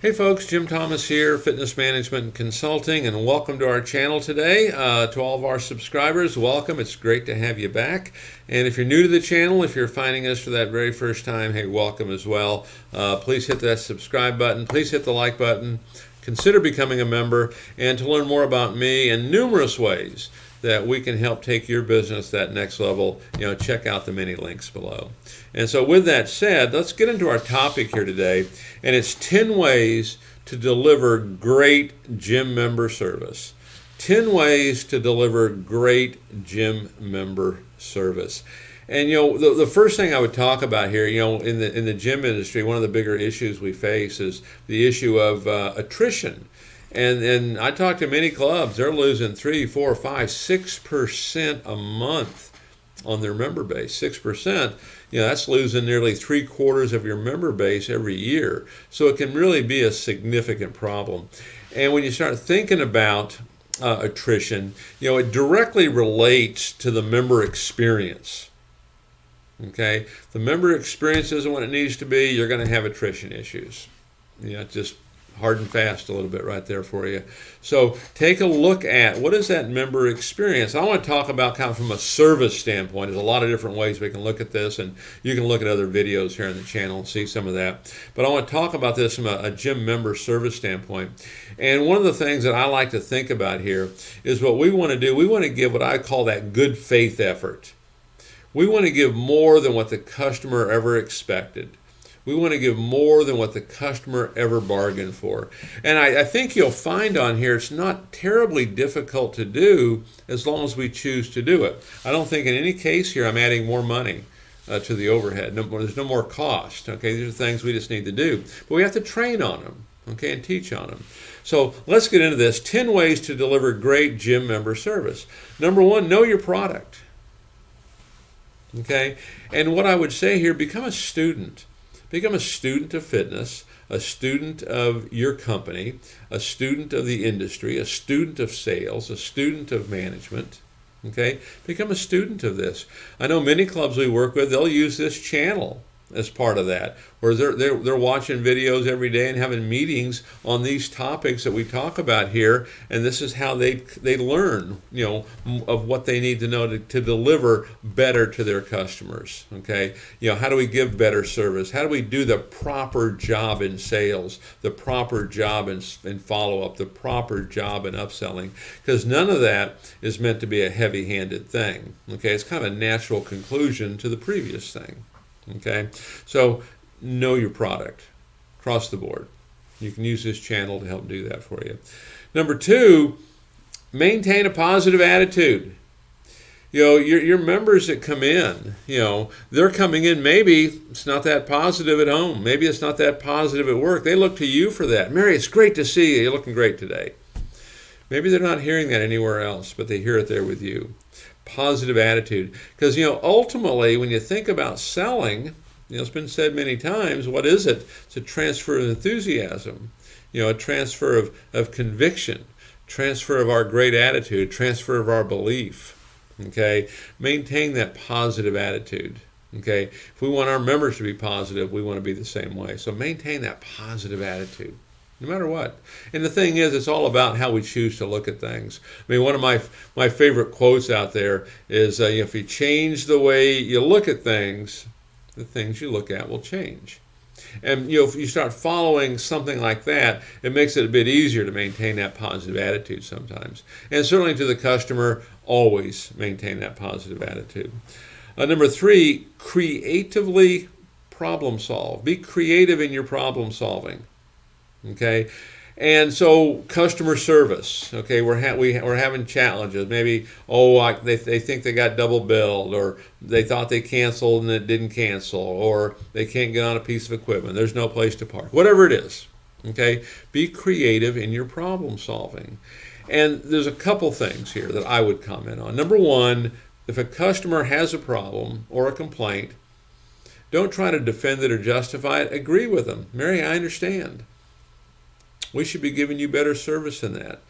Hey folks, Jim Thomas here, Fitness Management and Consulting, and welcome to our channel today. To all of our subscribers, welcome. It's great to have you back. And if you're new to the channel, if you're finding us for that very first time, hey, welcome as well. Please hit that subscribe button. Please hit the like button. Consider becoming a member, and to learn more about me and numerous ways that we can help take your business that next level, check out the many links below. And so with that said, let's get into our topic here today, and it's 10 ways to deliver great gym member service. 10 ways to deliver great gym member service. And the first thing I would talk about here, in the gym industry, one of the bigger issues we face is the issue of attrition. And I talk to many clubs, they're losing 3, 4, 5, 6% a month on their member base. 6%, that's losing nearly 3/4 of your member base every year. So it can really be a significant problem. And when you start thinking about attrition, it directly relates to the member experience. Okay, if the member experience isn't what it needs to be, you're going to have attrition issues. Just hard and fast a little bit right there for you. So take a look at what is that member experience. I want to talk about kind of from a service standpoint. There's a lot of different ways we can look at this, and you can look at other videos here on the channel and see some of that. But I want to talk about this from a gym member service standpoint. And one of the things that I like to think about here is what we want to do. We want to give what I call that good faith effort. We want to give more than what the customer ever expected. We want to give more than what the customer ever bargained for. And I think you'll find on here it's not terribly difficult to do as long as we choose to do it. I don't think in any case here I'm adding more money to the overhead. There's no more cost. Okay, these are things we just need to do. But we have to train on them, okay, and teach on them. So let's get into this. 10 ways to deliver great gym member service. Number 1, know your product. Okay, and what I would say here, become a student. Become a student of fitness, a student of your company, a student of the industry, a student of sales, a student of management. Okay, become a student of this. I know many clubs we work with, they'll use this channel as part of that, where they're watching videos every day and having meetings on these topics that we talk about here, and this is how they learn, of what they need to know to deliver better to their customers. Okay, how do we give better service? How do we do the proper job in sales, the proper job in follow-up, the proper job in upselling? Because none of that is meant to be a heavy-handed thing. Okay, it's kind of a natural conclusion to the previous thing. Okay, so know your product across the board. You can use this channel to help do that for you. Number 2, maintain a positive attitude. Your members that come in, they're coming in, maybe it's not that positive at home. Maybe it's not that positive at work. They look to you for that. Mary, it's great to see you. You're looking great today. Maybe they're not hearing that anywhere else, but they hear it there with you. Positive attitude. Because, ultimately, when you think about selling, it's been said many times, what is it? It's a transfer of enthusiasm, a transfer of conviction, transfer of our great attitude, transfer of our belief. Okay? Maintain that positive attitude. Okay? If we want our members to be positive, we want to be the same way. So maintain that positive attitude, no matter what. And the thing is, it's all about how we choose to look at things. I mean, one of my favorite quotes out there is, if you change the way you look at things, the things you look at will change. And if you start following something like that, it makes it a bit easier to maintain that positive attitude sometimes. And certainly to the customer, always maintain that positive attitude. Number 3, creatively problem solve. Be creative in your problem solving. Okay, and so customer service. Okay, we're having challenges. Maybe they think they got double billed, or they thought they canceled and it didn't cancel, or they can't get on a piece of equipment. There's no place to park. Whatever it is. Okay, be creative in your problem solving. And there's a couple things here that I would comment on. Number 1, if a customer has a problem or a complaint, don't try to defend it or justify it. Agree with them. Mary, I understand. We should be giving you better service than that.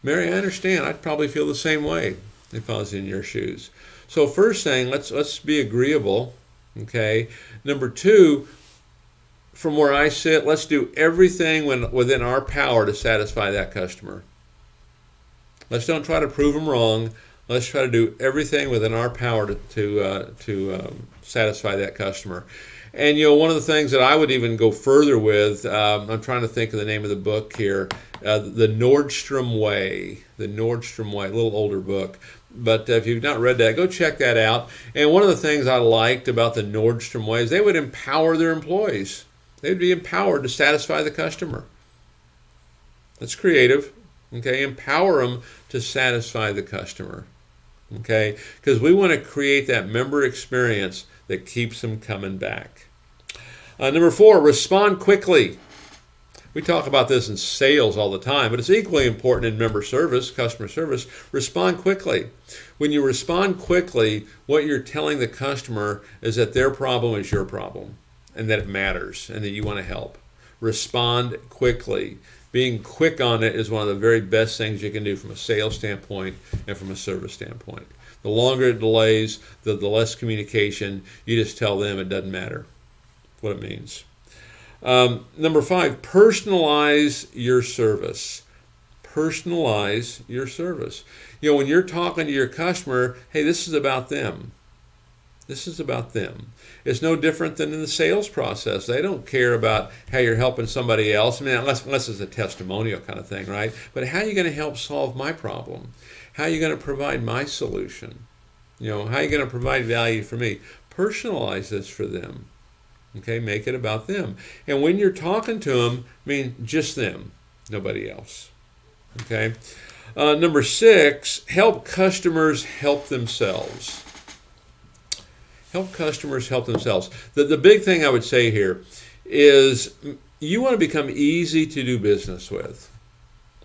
Mary, I understand. I'd probably feel the same way if I was in your shoes. So first thing, let's be agreeable. Okay. Number 2, from where I sit, let's do everything within our power to satisfy that customer. Let's don't try to prove them wrong. Let's try to do everything within our power to satisfy that customer. And one of the things that I would even go further with, I'm trying to think of the name of the book here, the Nordstrom Way. The Nordstrom Way, a little older book. But if you've not read that, go check that out. And one of the things I liked about the Nordstrom Way is they would empower their employees. They'd be empowered to satisfy the customer. That's creative. Okay, empower them to satisfy the customer. Okay, because we want to create that member experience that keeps them coming back. Number 4, respond quickly. We talk about this in sales all the time, but it's equally important in member service, customer service. Respond quickly. When you respond quickly, what you're telling the customer is that their problem is your problem and that it matters and that you want to help. Respond quickly. Being quick on it is one of the very best things you can do from a sales standpoint and from a service standpoint. The longer it delays, the less communication. You just tell them it doesn't matter what it means. Number 5, personalize your service. Personalize your service. When you're talking to your customer, hey, this is about them. This is about them. It's no different than in the sales process. They don't care about how you're helping somebody else. I mean, unless it's a testimonial kind of thing, right? But how are you going to help solve my problem? How are you going to provide my solution? How are you going to provide value for me? Personalize this for them. Okay, make it about them. And when you're talking to them, just them, nobody else. Okay. Number 6, help customers help themselves. Help customers help themselves. The big thing I would say here is you want to become easy to do business with.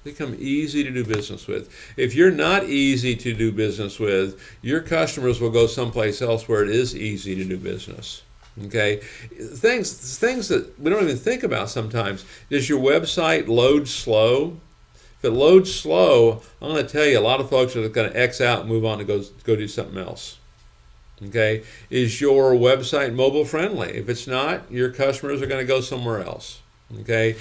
Become easy to do business with. If you're not easy to do business with, your customers will go someplace else where it is easy to do business. Okay, things that we don't even think about sometimes. Does your website load slow? If it loads slow, I'm going to tell you a lot of folks are going to X out and move on to go do something else. Okay, is your website mobile friendly? If it's not, your customers are going to go somewhere else. Okay,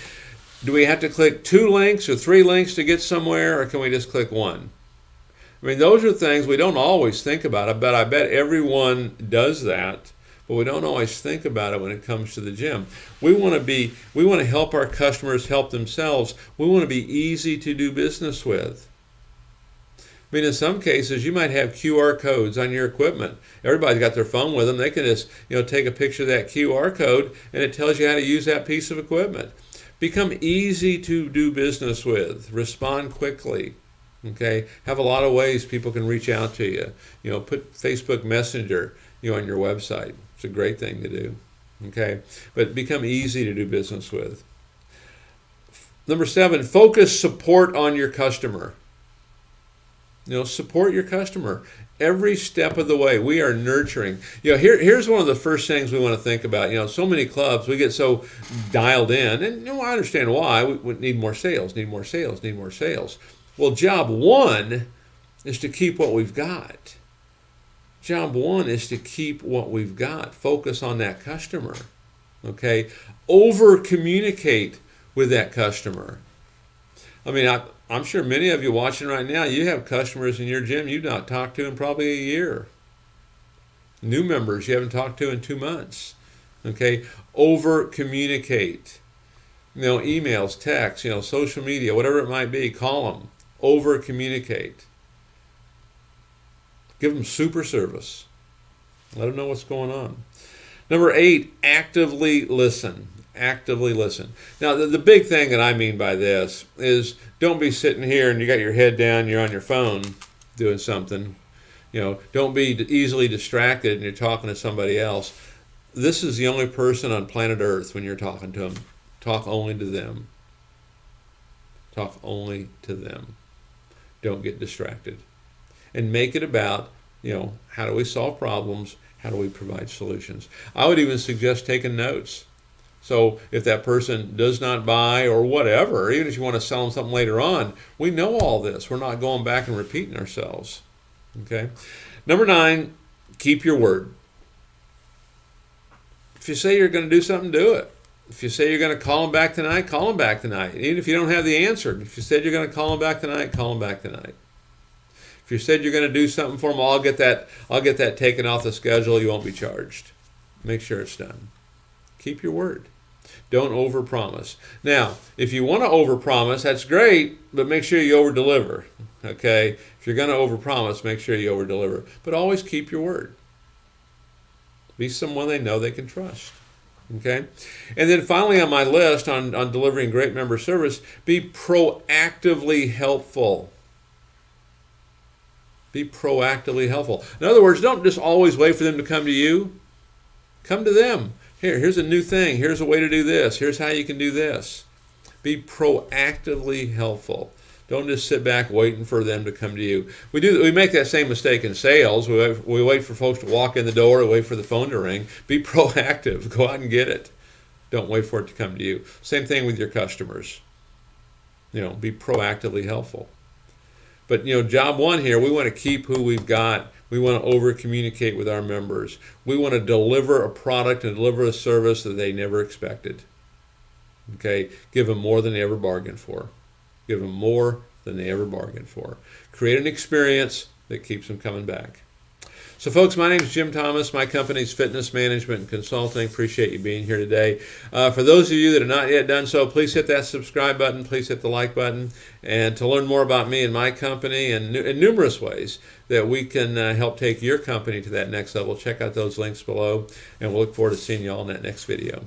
do we have to click 2 links or 3 links to get somewhere, or can we just click 1? Those are things we don't always think about. I bet everyone does that. But we don't always think about it when it comes to the gym. We want to help our customers help themselves. We want to be easy to do business with. In some cases, you might have QR codes on your equipment. Everybody's got their phone with them. They can just, take a picture of that QR code, and it tells you how to use that piece of equipment. Become easy to do business with. Respond quickly. Okay, have a lot of ways people can reach out to you. Put Facebook Messenger, on your website. It's a great thing to do. Okay, but become easy to do business with. Number 7, focus support on your customer. Support your customer every step of the way. We are nurturing. Here's one of the first things we want to think about. So many clubs, we get so dialed in, and I understand why. We need more sales, need more sales, need more sales. Well, job 1 is to keep what we've got. Job 1 is to keep what we've got. Focus on that customer. Okay? Over-communicate with that customer. I'm sure many of you watching right now, you have customers in your gym you've not talked to in probably a year. New members you haven't talked to in 2 months. Okay? Over-communicate. Emails, texts, social media, whatever it might be, call them. Over-communicate. Give them super service. Let them know what's going on. Number 8, actively listen. Actively listen. Now, the big thing that I mean by this is don't be sitting here and you got your head down, you're on your phone doing something. Don't be easily distracted and you're talking to somebody else. This is the only person on planet Earth when you're talking to them. Talk only to them. Talk only to them. Don't get distracted. And make it about, how do we solve problems? How do we provide solutions? I would even suggest taking notes. So if that person does not buy or whatever, even if you want to sell them something later on, we know all this. We're not going back and repeating ourselves. Okay. Number 9, keep your word. If you say you're going to do something, do it. If you say you're going to call them back tonight, call them back tonight. Even if you don't have the answer, if you said you're going to call them back tonight, call them back tonight. If you said you're going to do something for them, I'll get that taken off the schedule. You won't be charged. Make sure it's done. Keep your word. Don't overpromise. Now, if you want to overpromise, that's great, but make sure you overdeliver. Okay? If you're going to overpromise, make sure you overdeliver. But always keep your word. Be someone they know they can trust. Okay? And then finally on my list on delivering great member service, be proactively helpful. Be proactively helpful. In other words, don't just always wait for them to come to you. Come to them. Here's a new thing. Here's a way to do this. Here's how you can do this. Be proactively helpful. Don't just sit back waiting for them to come to you. We make that same mistake in sales. We wait for folks to walk in the door. We wait for the phone to ring. Be proactive. Go out and get it. Don't wait for it to come to you. Same thing with your customers. Be proactively helpful. But, job one here, we want to keep who we've got. We want to over-communicate with our members. We want to deliver a product and deliver a service that they never expected. Okay? Give them more than they ever bargained for. Give them more than they ever bargained for. Create an experience that keeps them coming back. So, folks, my name is Jim Thomas. My company's Fitness Management and Consulting. Appreciate you being here today. For those of you that have not yet done so, please hit that subscribe button. Please hit the like button. And to learn more about me and my company and in numerous ways that we can help take your company to that next level, check out those links below. And we'll look forward to seeing you all in that next video.